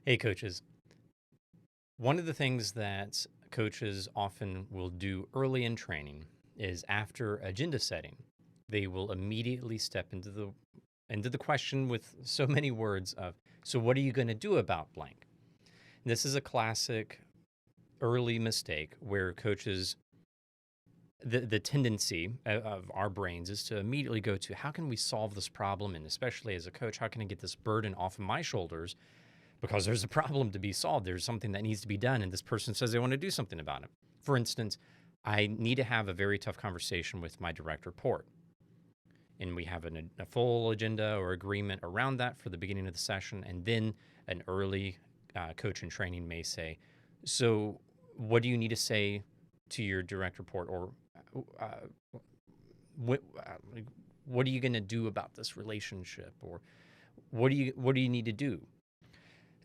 Hey, coaches. One of the things that coaches often will do early in training is after agenda setting, they will immediately step into the question with so many words of, so what are you going to do about blank? This is a classic early mistake where coaches the tendency of our brains is to immediately go to how can we solve this problem, and especially as a coach, how can I get this burden off of my shoulders because there's a problem to be solved. There's something that needs to be done, and this person says they want to do something about it. For instance, I need to have a very tough conversation with my direct report, and we have a full agenda or agreement around that for the beginning of the session, and then an early coach in training may say, "So, what do you need to say to your direct report, or uh, what are you going to do about this relationship, or what do you need to do?"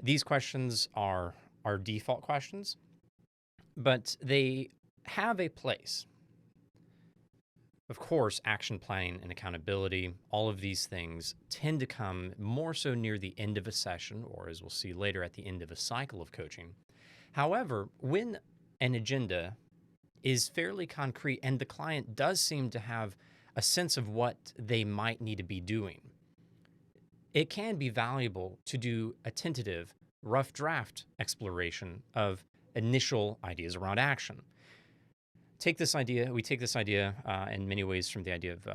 These questions are default questions, but they have a place. Of course, action planning and accountability, all of these things tend to come more so near the end of a session, or as we'll see later, at the end of a cycle of coaching. However, when an agenda is fairly concrete and the client does seem to have a sense of what they might need to be doing, it can be valuable to do a tentative, rough draft exploration of initial ideas around action. We take this idea in many ways from the idea of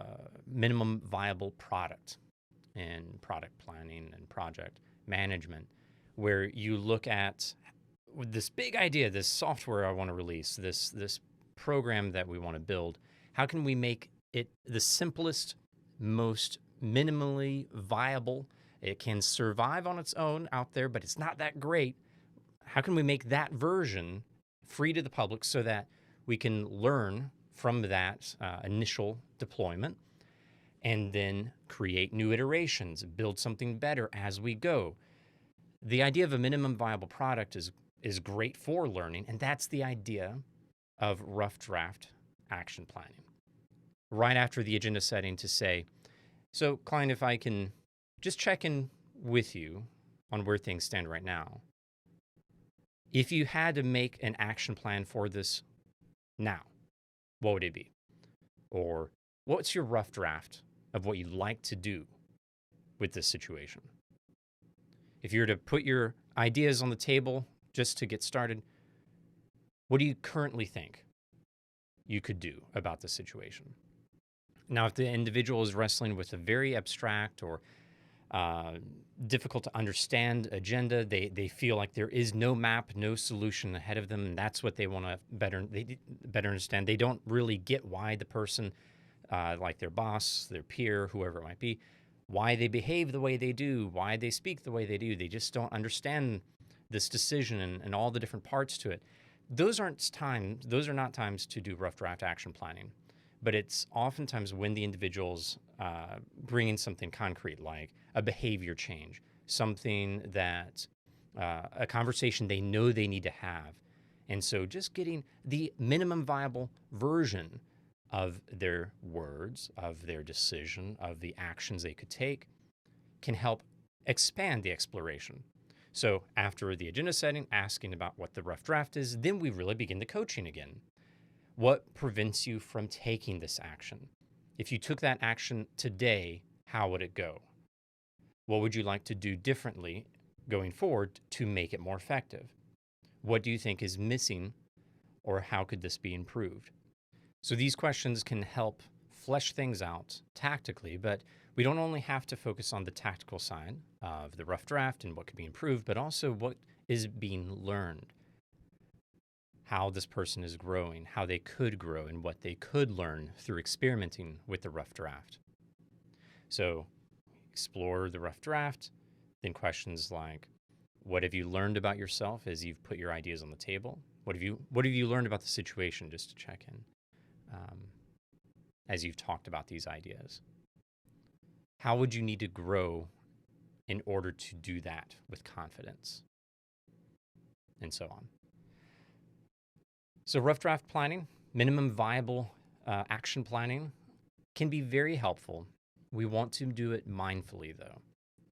minimum viable product in product planning and project management, where you look at this big idea, this software I want to release, this program that we want to build. How can we make it the simplest, most minimally viable? It can survive on its own out there, but it's not that great. How can we make that version free to the public so that we can learn from that initial deployment and then create new iterations, build something better as we go? The idea of a minimum viable product is great for learning, and that's the idea of rough draft action planning. Right after the agenda setting to say, so client, if I can just check in with you on where things stand right now. If you had to make an action plan for this now, what would it be? Or what's your rough draft of what you'd like to do with this situation? If you were to put your ideas on the table just to get started, what do you currently think you could do about the situation? Now, if the individual is wrestling with a very abstract or difficult to understand agenda, they feel like there is no map, no solution ahead of them, and that's what they want to better understand. They don't really get why the person, like their boss, their peer, whoever it might be, why they behave the way they do, why they speak the way they do. They just don't understand this decision and all the different parts to it. Those are not times to do rough draft action planning, but it's oftentimes when the individual's bringing something concrete, like a behavior change, something that a conversation they know they need to have. And so just getting the minimum viable version of their words, of their decision, of the actions they could take can help expand the exploration. So after the agenda setting, asking about what the rough draft is, then we really begin the coaching again. What prevents you from taking this action? If you took that action today, how would it go? What would you like to do differently going forward to make it more effective? What do you think is missing, or how could this be improved? So these questions can help flesh things out tactically, but we don't only have to focus on the tactical side of the rough draft and what could be improved, but also what is being learned, how this person is growing, how they could grow, and what they could learn through experimenting with the rough draft. So explore the rough draft, then questions like, what have you learned about yourself as you've put your ideas on the table? What have you learned about the situation, just to check in as you've talked about these ideas? How would you need to grow in order to do that with confidence? And so on. So rough draft planning, minimum viable action planning can be very helpful. We want to do it mindfully, though.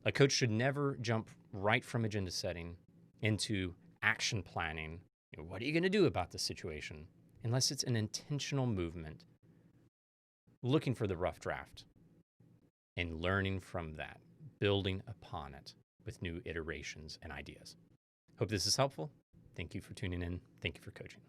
A coach should never jump right from agenda setting into action planning. What are you going to do about this situation? Unless it's an intentional movement, looking for the rough draft and learning from that, building upon it with new iterations and ideas. Hope this is helpful. Thank you for tuning in. Thank you for coaching.